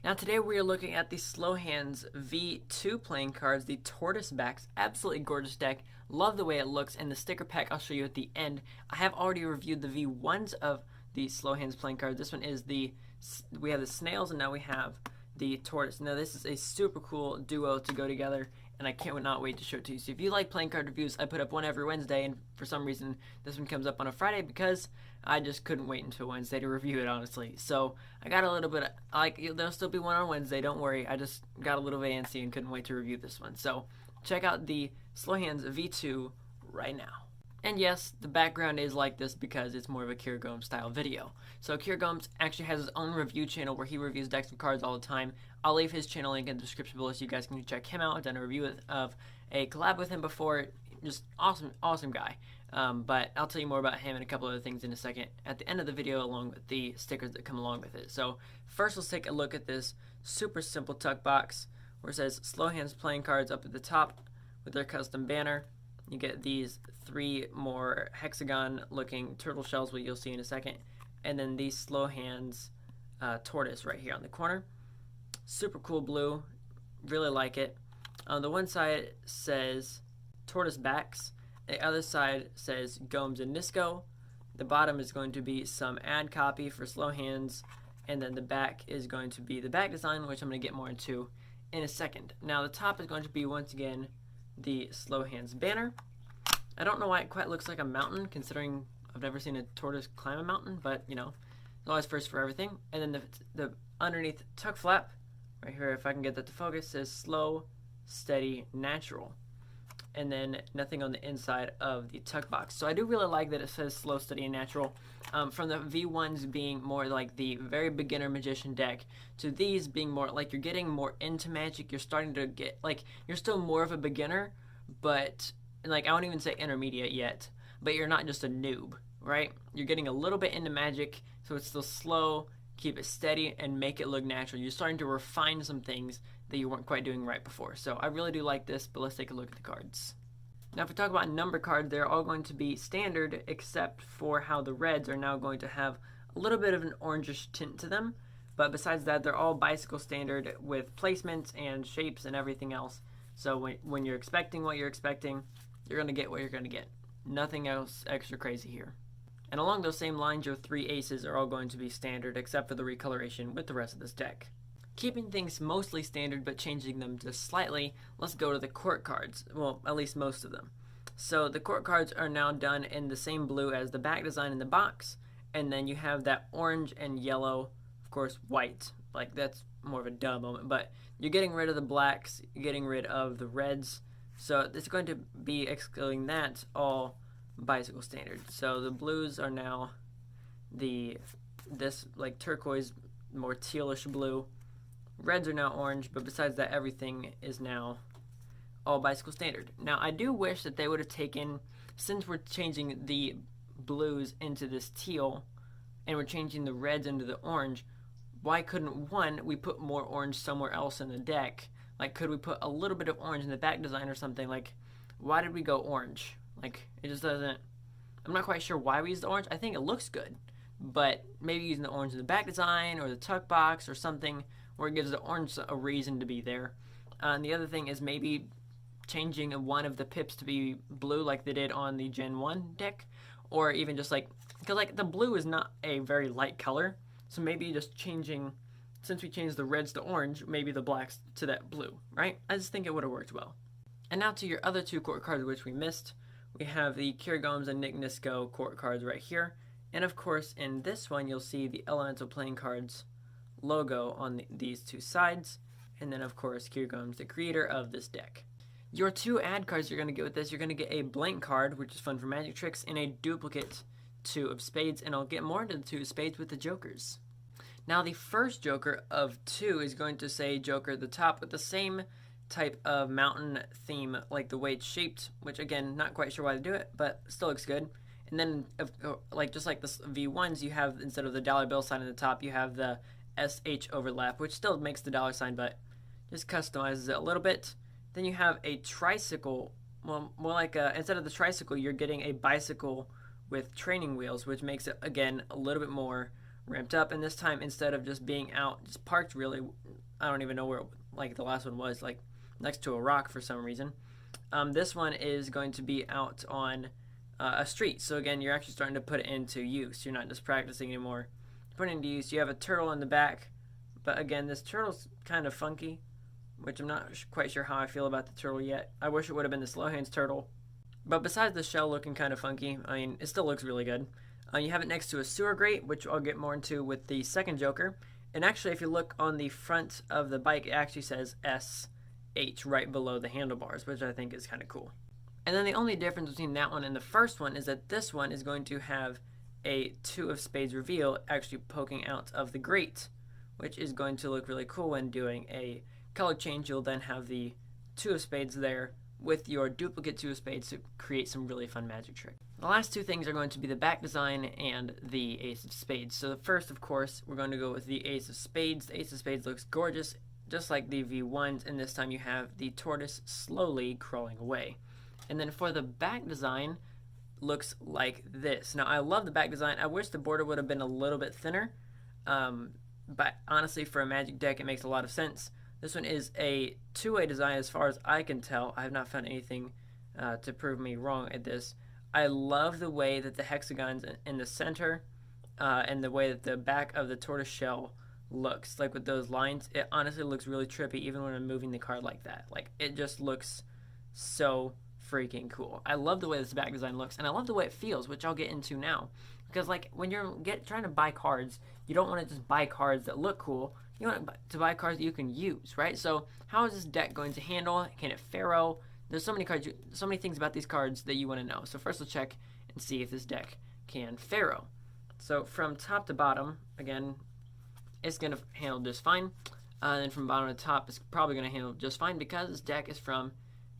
Now today we are looking at the Slow Hands V2 playing cards, the Tortoise Backs. Absolutely gorgeous deck. Love the way it looks, and the sticker pack I'll show you at the end. I have already reviewed the V1s of the Slow Hands playing cards. This one is we have the Snails, and now we have the Tortoise. Now this is a super cool duo to go together, and I can't not wait to show it to you. So if you like playing card reviews, I put up one every Wednesday, and for some reason this one comes up on a Friday because I just couldn't wait until Wednesday to review it, honestly. So I got a little bit there'll still be one on Wednesday, don't worry. I just got a little bit antsy and couldn't wait to review this one. So check out the Slow Hands V2 right now. And yes, the background is like this because it's more of a Kier Gomes style video. So Kier Gomes actually has his own review channel where he reviews decks and cards all the time. I'll leave his channel link in the description below so you guys can check him out. I've done a review of a collab with him before. Just awesome guy. But I'll tell you more about him and a couple other things in a second at the end of the video, along with the stickers that come along with it. So first let's take a look at this super simple tuck box where it says Slow Hands playing cards up at the top with their custom banner. You get these 3 more hexagon looking turtle shells, what you'll see in a second, and then these Slow Hands tortoise right here on the corner. Super cool blue, really like it. On the one side says Tortoise Backs, the other side says Gomes and Nisco. The bottom is going to be some ad copy for Slow Hands, and then the back is going to be the back design, which I'm going to get more into in a second. Now the top is going to be once again the Slow Hands banner. I don't know why it quite looks like a mountain, considering I've never seen a tortoise climb a mountain, but you know, it's always first for everything. And then the underneath tuck flap, right here, if I can get that to focus, says Slow, Steady, Natural. And then nothing on the inside of the tuck box. So I do really like that it says Slow, Steady, and Natural. From the V1s being more like the very beginner magician deck to these being more like you're getting more into Magic. You're starting to get, like, you're still more of a beginner, but like I won't even say intermediate yet, but you're not just a noob, right? You're getting a little bit into Magic, so it's still slow, keep it steady, and make it look natural. You're starting to refine some things that you weren't quite doing right before. So I really do like this, but let's take a look at the cards. Now if we talk about number cards, they're all going to be standard except for how the reds are now going to have a little bit of an orangish tint to them. But besides that, they're all bicycle standard with placements and shapes and everything else. So when you're expecting what you're expecting, you're going to get what you're going to get. Nothing else extra crazy here. And along those same lines, your 3 aces are all going to be standard except for the recoloration with the rest of this deck. Keeping things mostly standard but changing them just slightly, let's go to the court cards. Well, at least most of them. So the court cards are now done in the same blue as the back design in the box, and then you have that orange and yellow, of course white. Like that's more of a duh moment, but you're getting rid of the blacks, you're getting rid of the reds. So it's going to be excluding that all bicycle standard. So the blues are now this like turquoise, more tealish blue. Reds are now orange, but besides that, everything is now all bicycle standard. Now, I do wish that they would have taken, since we're changing the blues into this teal, and we're changing the reds into the orange, why couldn't, one, we put more orange somewhere else in the deck? Like, could we put a little bit of orange in the back design or something? Like, why did we go orange? Like, it just doesn't, I'm not quite sure why we used the orange. I think it looks good, but maybe using the orange in the back design or the tuck box or something where it gives the orange a reason to be there. And the other thing is maybe changing one of the pips to be blue like they did on the Gen 1 deck, or even just like, because like the blue is not a very light color, so maybe just changing, since we changed the reds to orange, maybe the blacks to that blue, right? I just think it would have worked well. And now to your other 2 court cards which we missed. We have the Kier Gomes and Nick Nisco court cards right here, and of course in this one you'll see the Elemental Playing Cards logo on these 2 sides, and then of course Kier Gomes, the creator of this deck. Your 2 ad cards you're going to get with this, you're going to get a blank card, which is fun for magic tricks, and a duplicate 2 of spades, and I'll get more into the 2 spades with the jokers. Now the first joker of 2 is going to say joker at the top with the same type of mountain theme like the way it's shaped, which again, not quite sure why they do it, but still looks good. And then like just like the V1s, you have, instead of the dollar bill sign at the top, you have the SH overlap, which still makes the dollar sign, but just customizes it a little bit. Then you have a tricycle, well, more like instead of the tricycle, you're getting a bicycle with training wheels, which makes it, again, a little bit more ramped up. And this time, instead of just being out, just parked really, I don't even know where, like the last one was, like next to a rock for some reason. This one is going to be out on a street. So again, you're actually starting to put it into use. You're not just practicing anymore. Put it into use. You have a turtle in the back, but again, this turtle's kind of funky, which I'm not quite sure how I feel about the turtle yet. I wish it would have been the slow hands turtle. But besides the shell looking kind of funky, I mean, it still looks really good. You have it next to a sewer grate, which I'll get more into with the second Joker. And actually, if you look on the front of the bike, it actually says SH right below the handlebars, which I think is kind of cool. And then the only difference between that one and the first one is that this one is going to have a 2 of spades reveal actually poking out of the grate, which is going to look really cool when doing a color change. You'll then have the 2 of spades there with your duplicate 2 of spades to create some really fun magic trick. The last two things are going to be the back design and the ace of spades. So the first, of course, we're going to go with the ace of spades. The ace of spades looks gorgeous, just like the V1s, and this time you have the tortoise slowly crawling away. And then for the back design, looks like this. Now, I love the back design. I wish the border would have been a little bit thinner, but honestly, for a magic deck, it makes a lot of sense. This one is a two-way design as far as I can tell. I have not found anything to prove me wrong at this. I love the way that the hexagons in the center and the way that the back of the tortoise shell looks. Like with those lines, it honestly looks really trippy even when I'm moving the card like that. Like, it just looks so freaking cool. I love the way this back design looks, and I love the way it feels, which I'll get into now. Because like when you're trying to buy cards, you don't want to just buy cards that look cool. You want to buy cards that you can use, right? So how is this deck going to handle? Can it Pharaoh? There's so many cards, so many things about these cards that you want to know. So first let's check and see if this deck can Pharaoh. So from top to bottom, again, it's going to handle just fine. And then from bottom to top, it's probably going to handle just fine because this deck is from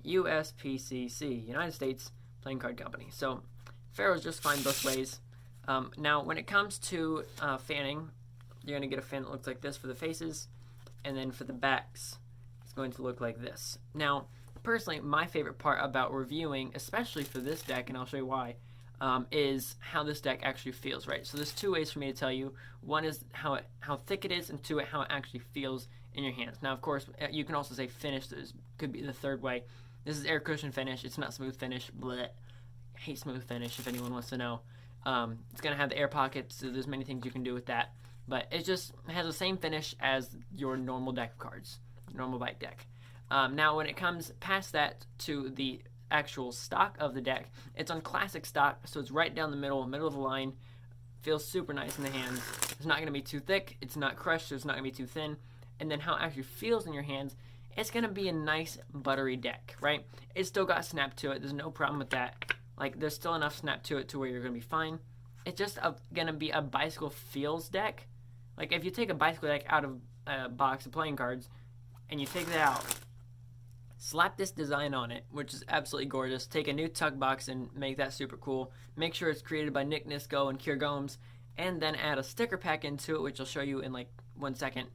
USPCC, United States Playing Card Company. So Pharaoh's just fine both ways. Now, when it comes to fanning, you're going to get a fan that looks like this for the faces, and then for the backs, it's going to look like this. Now, personally, my favorite part about reviewing, especially for this deck, and I'll show you why, is how this deck actually feels, right? So there's two ways for me to tell you. One is how thick it is, and two, how it actually feels in your hands. Now, of course, you can also say finish. This could be the third way. This is air cushion finish. It's not smooth finish. Blech. I hate smooth finish, if anyone wants to know. It's going to have the air pockets, so there's many things you can do with that. But it just has the same finish as your normal deck of cards, normal bike deck. Now, when it comes past that to the actual stock of the deck, it's on classic stock, so it's right down the middle of the line. Feels super nice in the hands. It's not going to be too thick. It's not crushed, so it's not going to be too thin. And then how it actually feels in your hands, it's going to be a nice buttery deck, right? It's still got snap to it. There's no problem with that. Like, there's still enough snap to it to where you're going to be fine. It's just going to be a bicycle feels deck. Like, if you take a bicycle deck out of a box of playing cards and you take that out, slap this design on it, which is absolutely gorgeous. Take a new tuck box and make that super cool. Make sure it's created by Nick Nisco and Kier Gomes, and then add a sticker pack into it, which I'll show you in like 1 second.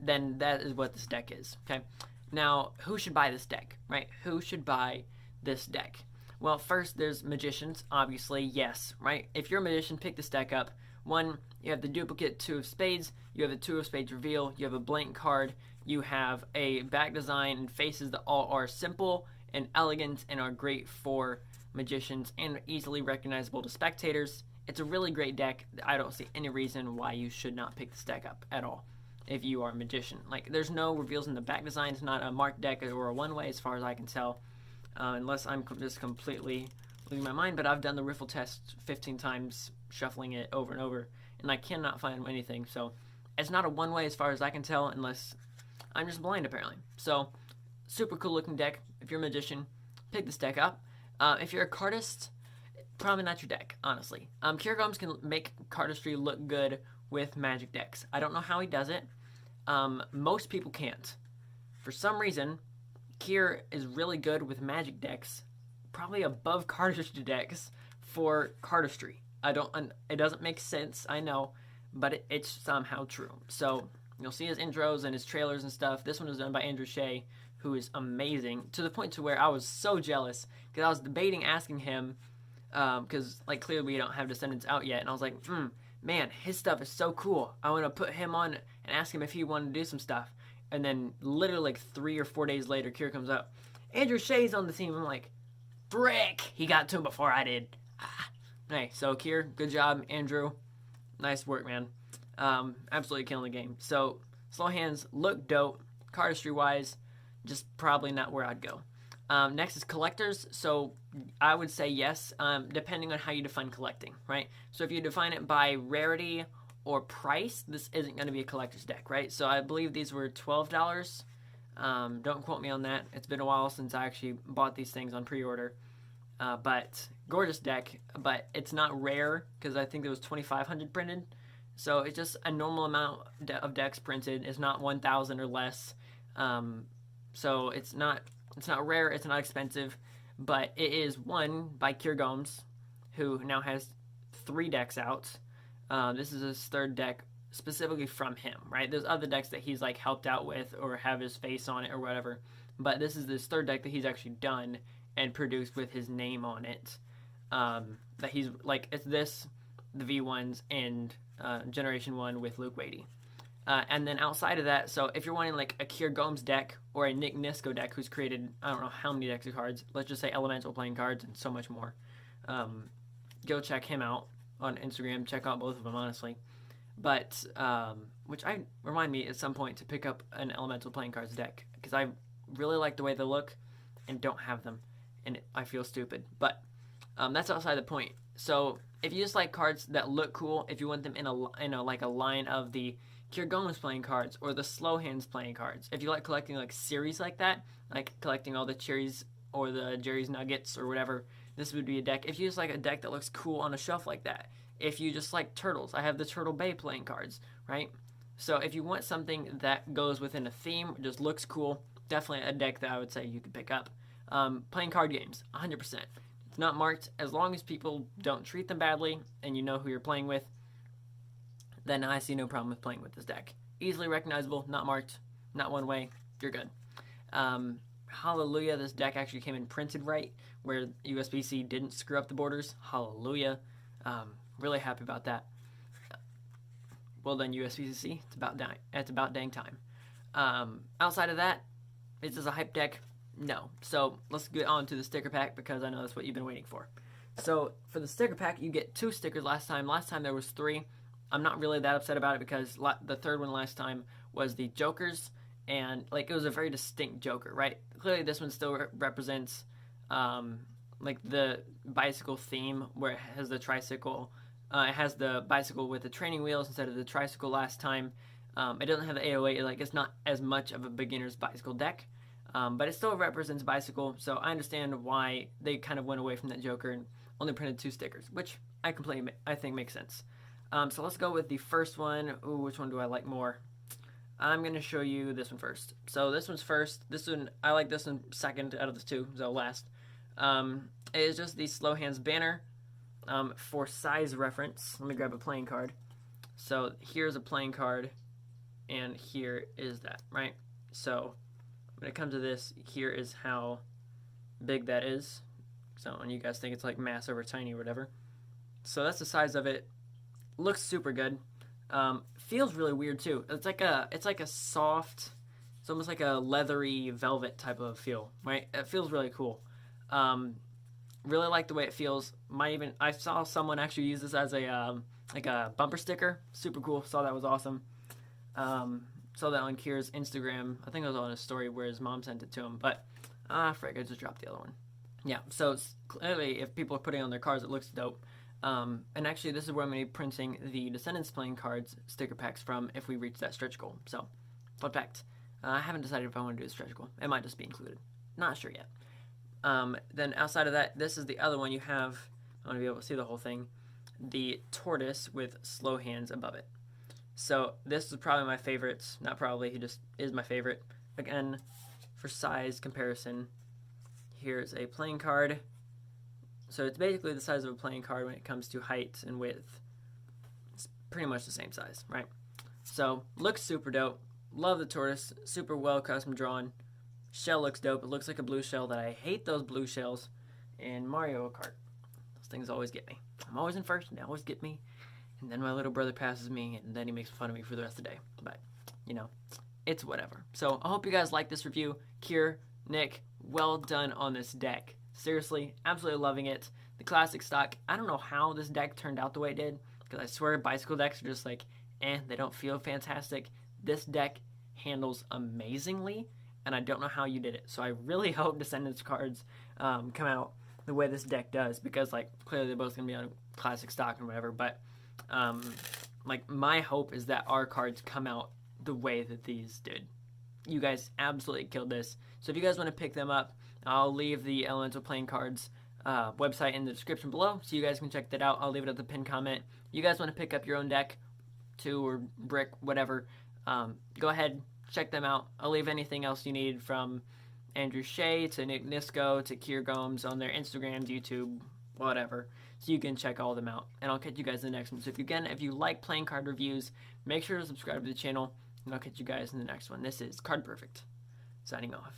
Then that is what this deck is, okay? Now, who should buy this deck, right? Who should buy this deck? Well, first, there's magicians, obviously, yes, right? If you're a magician, pick this deck up. One, you have the duplicate 2 of spades, you have the 2 of spades reveal, you have a blank card, you have a back design and faces that all are simple and elegant and are great for magicians and easily recognizable to spectators. It's a really great deck. I don't see any reason why you should not pick this deck up at all if you are a magician. Like, there's no reveals in the back design. It's not a marked deck or a one-way as far as I can tell, unless I'm just completely losing my mind. But I've done the riffle test 15 times, shuffling it over and over, and I cannot find anything. So it's not a one-way as far as I can tell, unless I'm just blind, apparently. So, super cool looking deck. If you're a magician, pick this deck up. If you're a cardist, probably not your deck, honestly. Kier Gomes can make cardistry look good with magic decks. I don't know how he does it. Most people can't. For some reason, Kier is really good with magic decks, probably above cardistry decks for cardistry. It doesn't make sense, I know, but it's somehow true. So, you'll see his intros and his trailers and stuff. This one was done by Andrew Shea, who is amazing, to the point to where I was so jealous, because I was debating asking him, because, like, clearly we don't have Descendants out yet, and I was like, man, his stuff is so cool. I want to put him on and ask him if he wanted to do some stuff. And then literally like 3 or 4 days later, Kier comes up. Andrew Shea's on the team. I'm like, frick, he got to him before I did. Hey, so Kier, good job, Andrew. Nice work, man. Absolutely killing the game. So slow hands look dope. Cardistry wise, just probably not where I'd go. Next is collectors. So I would say yes, depending on how you define collecting, right? So if you define it by rarity or price, this isn't going to be a collector's deck, right? So I believe these were $12. Don't quote me on that. It's been a while since I actually bought these things on pre-order. But gorgeous deck, but it's not rare because I think there was 2,500 printed. So it's just a normal amount of decks printed. It's not 1,000 or less. So it's not rare. It's not expensive, but it is won by Kier Gomes, who now has 3 decks out. This is his 3rd deck specifically from him, right? There's other decks that he's like helped out with or have his face on it or whatever, but this is his 3rd deck that he's actually done and produced with his name on it. That he's like, it's this, the V1s, and Generation 1 with Luke Wadey. And then outside of that, so if you're wanting like a Kier Gomes deck or a Nick Nisko deck who's created, I don't know how many decks of cards, let's just say elemental playing cards and so much more, go check him out on Instagram. Check out both of them, honestly. But, which I remind me at some point to pick up an elemental playing cards deck because I really like the way they look and don't have them. And I feel stupid. But that's outside the point. So if you just like cards that look cool, if you want them in a like a line of the Kier Gomes playing cards or the slow hands playing cards, if you like collecting like series like that, like collecting all the cherries or the Jerry's Nuggets or whatever, this would be a deck. If you just like a deck that looks cool on a shelf like that, if you just like turtles, I have the Turtle Bay playing cards, right? So if you want something that goes within a theme, just looks cool, definitely a deck that I would say you could pick up. Playing card games, 100%. It's not marked. As long as people don't treat them badly and you know who you're playing with, then I see no problem with playing with this deck. Easily recognizable, not marked, not one way, you're good. Hallelujah, this deck actually came in printed right, where USB-C didn't screw up the borders. Hallelujah. Really happy about that. Well done, USB-C. It's about dang time. Outside of that, is this a hype deck? No. So let's get on to the sticker pack because I know that's what you've been waiting for. So for the sticker pack, you get 2 stickers last time. Last time there was 3. I'm not really that upset about it because the 3rd one last time was the Jokers, and like it was a very distinct Joker, right? Clearly this one still represents like the bicycle theme where it has the tricycle. It has the bicycle with the training wheels instead of the tricycle last time. It doesn't have the 808. Like it's not as much of a beginner's bicycle deck, but it still represents bicycle. So I understand why they kind of went away from that Joker and only printed 2 stickers, which I think makes sense. So let's go with the first one. Ooh, which one do I like more? I'm going to show you this one first. So this one's first. This one, I like this one second out of the 2, so last. It is just the Slow Hands banner. For size reference, let me grab a playing card. So here's a playing card, and here is that, right? So when it comes to this, here is how big that is. So when you guys think it's like mass over tiny or whatever. So that's the size of it. Looks super good. Feels really weird too. It's like a soft, it's almost like a leathery velvet type of feel, right? It feels really cool. Really like the way it feels. I saw someone actually use this as a like a bumper sticker. Super cool. Saw that was awesome. Saw that on Kier's Instagram. I think it was on his story where his mom sent it to him. But frick, I just dropped the other one. Yeah. So clearly, if people are putting it on their cards, it looks dope. And actually, this is where I'm going to be printing the Descendants playing cards sticker packs from if we reach that stretch goal. So, fun fact. I haven't decided if I want to do the stretch goal. It might just be included. Not sure yet. Then outside of that, this is the other one you have. I want to be able to see the whole thing. The tortoise with slow hands above it. So this is probably my favorite. Not probably, he just is my favorite. Again, for size comparison, here's a playing card. So it's basically the size of a playing card when it comes to height and width. It's pretty much the same size, right? So looks super dope. Love the tortoise. Super well custom drawn. Shell looks dope. It looks like a blue shell that I hate those blue shells in Mario Kart. Those things always get me. I'm always in first and they always get me. and then my little brother passes me, and then he makes fun of me for the rest of the day. But, you know, it's whatever. So I hope you guys like this review. Kier, Nick, well done on this deck. Seriously, absolutely loving it. The classic stock, I don't know how this deck turned out the way it did, because I swear bicycle decks are just like, they don't feel fantastic. This deck handles amazingly, and I don't know how you did it. So I really hope Descendants cards come out the way this deck does, because like clearly they're both gonna be on classic stock and whatever. But like my hope is that our cards come out the way that these did. You guys absolutely killed this. So if you guys want to pick them up, I'll leave the Elemental Playing Cards website in the description below, so you guys can check that out. I'll leave it at the pinned comment. You guys want to pick up your own deck, 2 or brick, whatever, go ahead, check them out. I'll leave anything else you need from Andrew Shea to Nick Nisco to Kier Gomes on their Instagram, YouTube, whatever, so you can check all of them out. And I'll catch you guys in the next one. So if you like playing card reviews, make sure to subscribe to the channel, and I'll catch you guys in the next one. This is Card Perfect, signing off.